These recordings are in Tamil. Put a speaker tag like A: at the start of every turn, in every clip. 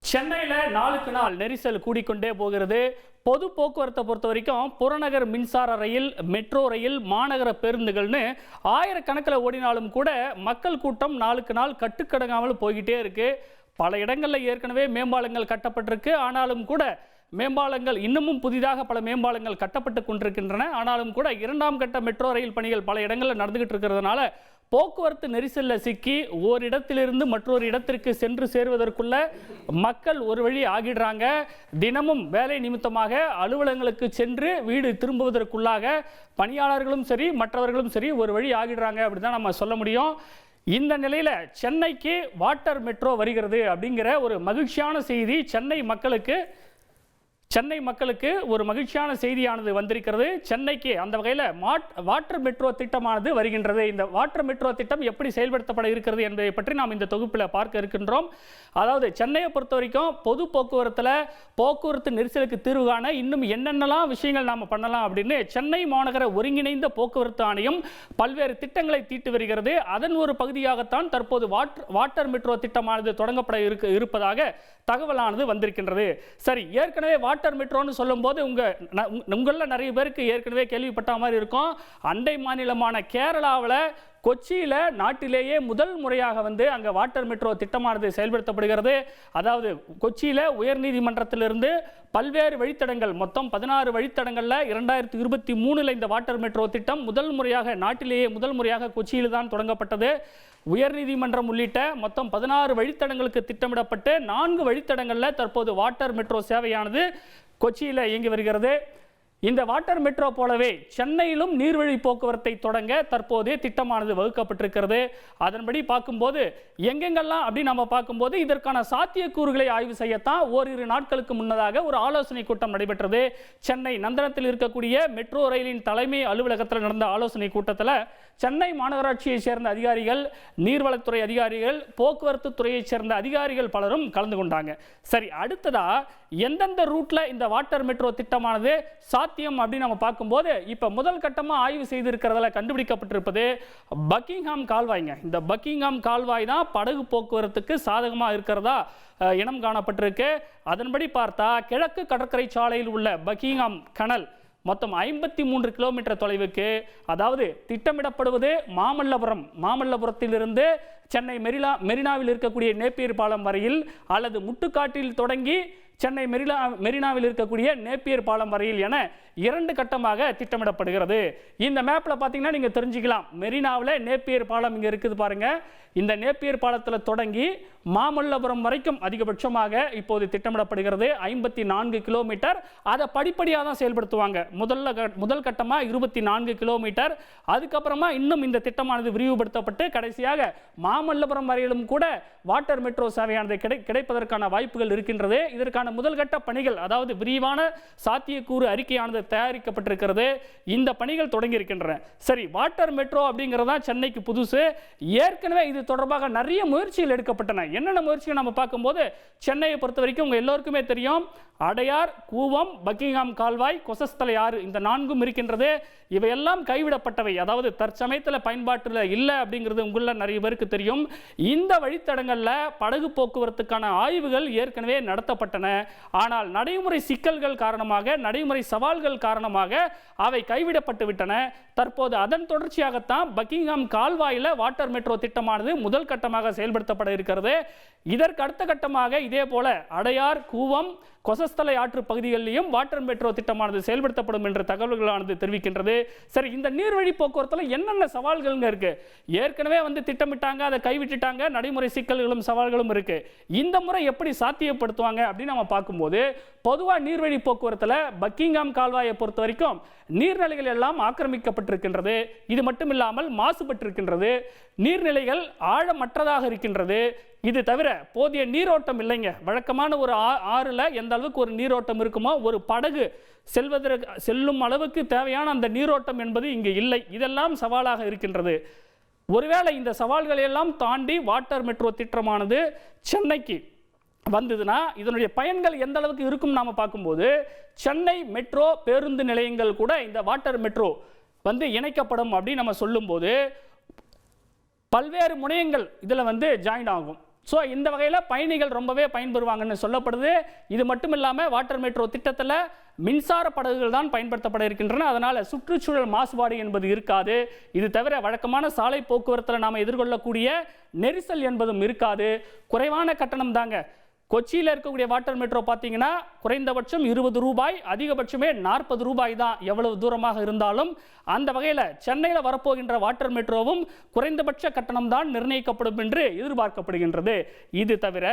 A: சென்னையில் நாளுக்கு நாள் நெரிசல் கூடிக்கொண்டே போகிறது. பொது போக்குவரத்தை பொறுத்த வரைக்கும் புறநகர் மின்சார ரயில், மெட்ரோ ரயில், மாநகர பேருந்துகள்னு ஆயிரக்கணக்கில் ஓடினாலும் கூட மக்கள் கூட்டம் நாளுக்கு நாள் கட்டுக்கடங்காமல் போய்கிட்டே இருக்கு. பல இடங்களில் ஏற்கனவே மேம்பாலங்கள் கட்டப்பட்டிருக்கு. ஆனாலும் கூட மேம்பாலங்கள் இன்னமும் புதிதாக பல மேம்பாலங்கள் கட்டப்பட்டு கொண்டிருக்கின்றன. ஆனாலும் கூட இரண்டாம் கட்ட மெட்ரோ ரயில் பணிகள் பல இடங்களில் நடந்துகிட்டு இருக்கிறதுனால போக்குவரத்து நெரிசலில் சிக்கி ஓரிடத்திலிருந்து மற்றொரு இடத்திற்கு சென்று சேருவதற்குள்ள மக்கள் ஒரு வழி ஆகிடுறாங்க. தினமும் வேலை நிமித்தமாக அலுவலகங்களுக்கு சென்று வீடு திரும்புவதற்குள்ளாக பணியாளர்களும் சரி மற்றவர்களும் சரி ஒரு வழி ஆகிடுறாங்க அப்படிதான் நம்ம சொல்ல முடியும். இந்த நிலையில் சென்னைக்கு வாட்டர் மெட்ரோ வருகிறது அப்படிங்கிற ஒரு மகிழ்ச்சியான செய்தி சென்னை மக்களுக்கு ஒரு மகிழ்ச்சியான செய்தியானது வந்திருக்கிறது. சென்னைக்கு அந்த வகையில் வாட்டர் மெட்ரோ திட்டமானது வருகின்றது. இந்த வாட்டர் மெட்ரோ திட்டம் எப்படி செயல்படுத்தப்பட இருக்கிறது என்பதை பற்றி நாம் இந்த தொகுப்பில் பார்க்க இருக்கின்றோம். அதாவது சென்னையை பொறுத்த வரைக்கும் பொது போக்குவரத்து நெரிசலுக்கு தீர்வு காண இன்னும் என்னென்னலாம் விஷயங்கள் நாம் பண்ணலாம் அப்படின்னு சென்னை மாநகர ஒருங்கிணைந்த போக்குவரத்து ஆணையம் பல்வேறு திட்டங்களை தீட்டி வருகிறது. அதன் ஒரு பகுதியாகத்தான் தற்போது வாட்டர் மெட்ரோ திட்டமானது தொடங்கப்பட இருப்பதாக தகவலானது வந்திருக்கின்றது. சரி, ஏற்கனவே வாட்டர் மெட்ரோன்னு சொல்லும் போது உங்கள நிறைய பேருக்கு ஏற்கனவே கேள்விப்பட்ட மாதிரி இருக்கும். அண்டை மாநிலமான கேரளாவில் கொச்சியில் நாட்டிலேயே முதல் முறையாக அங்கே வாட்டர் மெட்ரோ திட்டமானது செயல்படுத்தப்படுகிறது. அதாவது கொச்சியில் உயர்நீதிமன்றத்திலிருந்து பல்வேறு வழித்தடங்கள், மொத்தம் 16 வழித்தடங்களில் 2023 இந்த வாட்டர் மெட்ரோ திட்டம் நாட்டிலேயே முதல் முறையாக கொச்சியில் தான் தொடங்கப்பட்டது. உயர்நீதிமன்றம் உள்ளிட்ட மொத்தம் 16 வழித்தடங்களுக்கு திட்டமிடப்பட்டு 4 வழித்தடங்களில் தற்போது வாட்டர் மெட்ரோ சேவையானது கொச்சியில் இயங்கி வருகிறது. இந்த வாட்டர் மெட்ரோ போலவே சென்னையிலும் நீர்வழி போக்குவரத்தை தொடங்க தற்போது திட்டமானது வகுக்கப்பட்டிருக்கிறது. அதன்படி பார்க்கும்போது எங்கெங்கெல்லாம் அப்படின்னு நம்ம பார்க்கும்போது இதற்கான சாத்தியக்கூறுகளை ஆய்வு செய்யத்தான் ஓரிரு நாட்களுக்கு முன்னதாக ஒரு ஆலோசனை கூட்டம் நடைபெற்றது. சென்னை நந்தனத்தில் இருக்கக்கூடிய மெட்ரோ ரயிலின் தலைமை அலுவலகத்தில் நடந்த ஆலோசனை கூட்டத்தில் சென்னை மாநகராட்சியை சேர்ந்த அதிகாரிகள், நீர்வளத்துறை அதிகாரிகள், போக்குவரத்து துறையை சேர்ந்த அதிகாரிகள் பலரும் கலந்து கொண்டாங்க. சரி, அடுத்ததா எந்தெந்த ரூட்ல இந்த வாட்டர் மெட்ரோ திட்டமானது சாத்தியம் அப்படின்னு நம்ம பார்க்கும்போது இப்ப முதல் கட்டமா ஆய்வு செய்திருக்கிறதுல கண்டுபிடிக்கப்பட்டிருப்பது பக்கிங்ஹாம் கால்வாய்ங்க. இந்த பக்கிங்ஹாம் கால்வாய் தான் படகு போக்குவரத்துக்கு சாதகமாக இருக்கிறதா இனம் காணப்பட்டிருக்கு. அதன்படி பார்த்தா கிழக்கு கடற்கரை சாலையில் உள்ள பக்கிங்ஹாம் கனல் மொத்தம் 53 கிலோமீட்டர் தொலைவுக்கு, அதாவது திட்டமிடப்படுவது மாமல்லபுரத்திலிருந்து சென்னை மெரினாவில் இருக்கக்கூடிய நேப்பியர் பாலம் வரையில் அல்லது முட்டுக்காட்டில் தொடங்கி சென்னை மெரினாவில் இருக்கக்கூடிய நேப்பியர் பாலம் வரையில் என 2 கட்டமாக திட்டமிடப்படுகிறது. இந்த மேப்பில் பார்த்தீங்கன்னா நீங்கள் தெரிஞ்சுக்கலாம். மெரினாவில் நேப்பியர் பாலம் இங்கே இருக்குது பாருங்க. இந்த நேப்பியர் பாலத்தில் தொடங்கி மாமல்லபுரம் வரைக்கும் அதிகபட்சமாக இப்போது திட்டமிடப்படுகிறது 54 கிலோமீட்டர். அதை படிப்படியாக தான் செயல்படுத்துவாங்க. முதல் கட்டமாக 24 கிலோமீட்டர். அதுக்கப்புறமா இன்னும் இந்த திட்டமானது விரிவுபடுத்தப்பட்டு கடைசியாக மாமல்லபுரம் வரையிலும் கூட வாட்டர் மெட்ரோ சேவையானது கிடைப்பதற்கான வாய்ப்புகள் இருக்கின்றது. இதற்கான முதல் கட்ட பணிகள், அதாவது விரிவான சாத்தியக்கூறு அறிக்கையானது தயாரிக்கப்பட்டிருக்கிறது. இந்த பணிகள் தொடங்கி இருக்கின்றன. சரி, வாட்டர் மெட்ரோ அப்படிங்கிறதா சென்னைக்கு புதுசு. ஏற்கனவே இது தொடர்பாக நிறைய முயற்சிகள் எடுக்கப்பட்டன. என்னென்ன முயற்சிகள் நம்ம பார்க்கும்போது சென்னையை பொறுத்த வரைக்கும் உங்க எல்லோருக்குமே தெரியும், அடையார், கூவம், பக்கிங்ஹாம் கால்வாய், கொசஸ்தலை ஆறு, இந்த 4ம் இருக்கின்றது. இவையெல்லாம் கைவிடப்பட்டவை, அதாவது தற்சமயத்தில் பயன்பாட்டில் இல்லை அப்படிங்கிறது உங்கள நிறைய பேருக்கு தெரியும். இந்த வழித்தடங்களில் படகு போக்குவரத்துக்கான ஆய்வுகள் ஏற்கனவே நடத்தப்பட்டன. ஆனால் நடைமுறை சிக்கல்கள் காரணமாக, நடைமுறை சவால்கள் காரணமாக அவை கைவிடப்பட்டு விட்டன. தற்போது அதன் தொடர்ச்சியாகத்தான் பக்கிங்ஹாம் கால்வாயில் வாட்டர் மெட்ரோ திட்டமானது முதல் கட்டமாக செயல்படுத்தப்பட இருக்கிறது. இதற்கு அடுத்த கட்டமாக இதே போல அடையார், கூவம், கொசஸ்தலை ஆற்று பகுதிகளிலும் வாட்டர் மெட்ரோ திட்டமானது செயல்படுத்தப்படும் என்ற தகவல்களானது தெரிவிக்கின்றது. சரி, இந்த நீர்வழி போக்குவரத்தில் என்னென்ன சவால்கள் இருக்கு? ஏற்கனவே திட்டமிட்டாங்க, அதை கைவிட்டுட்டாங்க. நடைமுறை சிக்கல்களும் சவால்களும் இருக்கு. இந்த முறை எப்படி சாத்தியப்படுத்துவாங்க அப்படின்னு நம்ம பார்க்கும்போது பொதுவாக நீர்வழி போக்குவரத்தில் பக்கிங்ஹாம் கால்வாயை பொறுத்த வரைக்கும் நீர்நிலைகள் எல்லாம் ஆக்கிரமிக்கப்பட்டிருக்கின்றது. இது மட்டும் இல்லாமல் மாசுபட்டிருக்கின்றது. நீர்நிலைகள் ஆழமற்றதாக இருக்கின்றது. இது தவிர போதிய நீரோட்டம் இல்லைங்க. வழக்கமான ஒரு ஆறுல எந்த அளவுக்கு ஒரு நீரோட்டம் இருக்குமோ ஒரு படகு செல்லும் அளவுக்கு தேவையான அந்த நீரோட்டம் என்பது இங்கு இல்லை. இதெல்லாம் சவாலாக இருக்கின்றது. ஒருவேளை இந்த சவால்களை எல்லாம் தாண்டி வாட்டர் மெட்ரோ திட்டமானது சென்னைக்கு வந்ததுன்னா இதனுடைய பயன்கள் எந்த அளவுக்கு இருக்கும் நாம பார்க்கும்போது சென்னை மெட்ரோ பேருந்து நிலையங்கள் கூட இந்த வாட்டர் மெட்ரோ இணைக்கப்படும் அப்படின்னு நம்ம சொல்லும்போது பல்வேறு முனையங்கள் இதில் ஜாயின் ஆகும். ஸோ இந்த வகையில் பயணிகள் ரொம்பவே பயன்பெறுவாங்கன்னு சொல்லப்படுது. இது மட்டும் இல்லாமல் வாட்டர் மெட்ரோ திட்டத்தில் மின்சார படகுகள் தான் பயன்படுத்தப்பட இருக்கின்றன. அதனால் சுற்றுச்சூழல் மாசுபாடு என்பது இருக்காது. இது தவிர வழக்கமான சாலை போக்குவரத்தில் நாம் எதிர்கொள்ளக்கூடிய நெரிசல் என்பதும் இருக்காது. குறைவான கட்டணம் தாங்க. கொச்சியில் இருக்கக்கூடிய வாட்டர் மெட்ரோ பார்த்தீங்கன்னா குறைந்தபட்சம் 20 ரூபாய், அதிகபட்சமே 40 ரூபாய் தான், எவ்வளவு தூரமாக இருந்தாலும். அந்த வகையில் சென்னையில் வரப்போகின்ற வாட்டர் மெட்ரோவும் குறைந்தபட்ச கட்டணம் தான் நிர்ணயிக்கப்படும் என்று எதிர்பார்க்கப்படுகின்றது. இது தவிர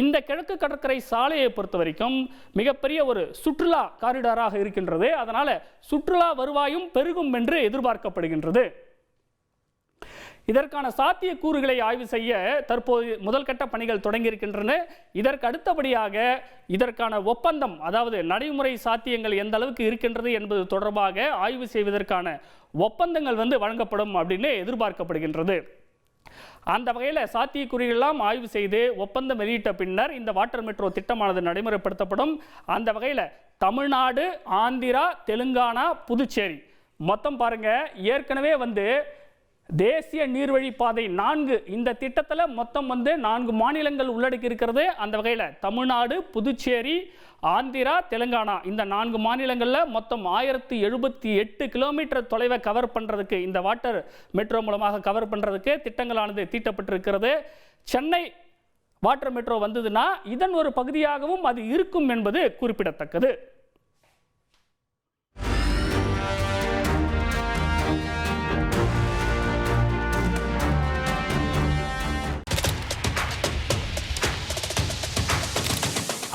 A: இந்த கிழக்கு கடற்கரை சாலையை பொறுத்த வரைக்கும் மிகப்பெரிய ஒரு சுற்றுலா காரிடாராக இருக்கின்றது. அதனால் சுற்றுலா வருவாயும் பெருகும் என்று எதிர்பார்க்கப்படுகின்றது. இதற்கான சாத்திய கூறுகளை ஆய்வு செய்ய தற்போது முதல் கட்ட பணிகள் தொடங்கியிருக்கின்றன. இதற்கு அடுத்தபடியாக இதற்கான ஒப்பந்தம், அதாவது நடைமுறை சாத்தியங்கள் எந்த அளவுக்கு இருக்கின்றது என்பது தொடர்பாக ஆய்வு செய்வதற்கான ஒப்பந்தங்கள் வழங்கப்படும் அப்படின்னு எதிர்பார்க்கப்படுகின்றது. அந்த வகையில் சாத்தியக்கூறுகளெல்லாம் ஆய்வு செய்து ஒப்பந்தம் வெளியிட்ட பின்னர் இந்த வாட்டர் மெட்ரோ திட்டமானது நடைமுறைப்படுத்தப்படும். அந்த வகையில் தமிழ்நாடு, ஆந்திரா, தெலுங்கானா, புதுச்சேரி மொத்தம் பாருங்க, ஏற்கனவே தேசிய நீர்வழி பாதை 4 இந்த திட்டத்தில் மொத்தம் 4 மாநிலங்கள் உள்ளடக்கி இருக்கிறது. அந்த வகையில் தமிழ்நாடு, புதுச்சேரி, ஆந்திரா, தெலுங்கானா இந்த 4 மாநிலங்களில் மொத்தம் 1078 கிலோமீட்டர் தொலைவை கவர் பண்ணுறதுக்கு, இந்த வாட்டர் மெட்ரோ மூலமாக கவர் பண்ணுறதுக்கு திட்டங்களானது தீட்டப்பட்டிருக்கிறது. சென்னை வாட்டர் மெட்ரோ வந்ததுன்னா இதன் ஒரு பகுதியாகவும் அது இருக்கும் என்பது குறிப்பிடத்தக்கது.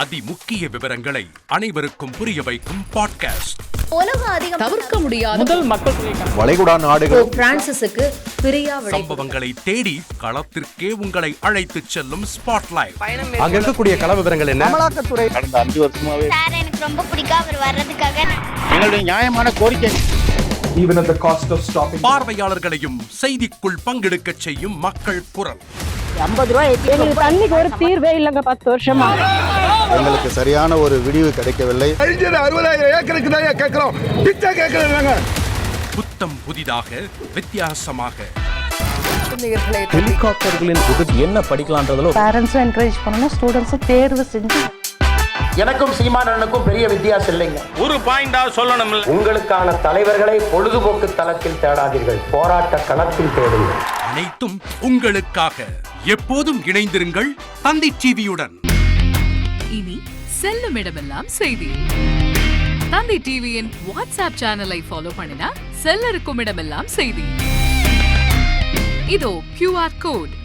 B: அதிமுக்கிய விவரங்களை அனைவருக்கும் புரிய வைக்கும் பாட்காஸ்ட்.
C: தவிர்க்க முடியாத
A: முதல் மக்கள்
D: வளைகுடா நாடுகள்
C: பிரான்சிஸுக்கு பிரியா
B: சம்பவங்களை தேடி களத்திற்கே உங்களை அழைத்து செல்லும் ஸ்பாட்லைட்.
D: அங்க இருக்கக்கூடிய கள விவரங்கள் என்ன?
E: அமலாக்கத்துறை கடந்த 5 வருஷமாவே
F: சார் எனக்கு ரொம்ப பிடிக்கும் அவர் வர்றதுக்காக.
E: எங்களுடைய நியாயமான கோரிக்கை.
D: Even at the cost of stopping.
B: பார்வையாளர்களையும் செய்திக்குள் பங்கெடுக்க செய்யும் மக்கள் குரல்.
G: 50 ரூபாய் எங்களுக்கு தண்ணிக்கு ஒரு தீர்வே இல்லைங்க. 10 வருஷமா
E: எங்களுக்கு சரியான ஒரு விடிவு கிடைக்கவில்லை.
D: 60,000 ஏக்கருக்கு தான் கேட்கிறோம், பிச்சை கேட்கறாங்க.
B: புத்தம் புதிதாக, வித்தியாசமாக
H: ஹெலிகாப்டர்களின் உதவி என்ன படிக்கலான்றதுல
G: பேரண்ட்ஸும் என்கரேஜ் பண்ணணும், ஸ்டூடெண்ட்ஸும் தேர்வு செஞ்சு.
I: எனக்கும் சீமானனுக்கும் பெரிய வித்தியாசம் இல்லைங்க.
J: ஒரு பாயிண்டா சொல்லணும்.
I: உங்களுக்கான தலைவர்களை பொழுதுபோக்கு தளத்தில் தேடாதீர்கள், போராட்ட களத்தில் தேடுங்கள்.
B: அனைத்தும் உங்களுக்காக. எப்போதும் இணைந்திருங்கள் தந்தி டிவியுடன்.
C: இனி செல்லும் இடமெல்லாம் செய்தி. தந்தி டிவியின் வாட்ஸ்அப் சேனலை ஃபாலோ பண்ணினா செல்ல இருக்கும் இடமெல்லாம் செய்தி. இதோ QR கோட்,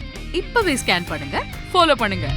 C: இப்பவே ஸ்கேன் பண்ணுங்க, ஃபாலோ பண்ணுங்க.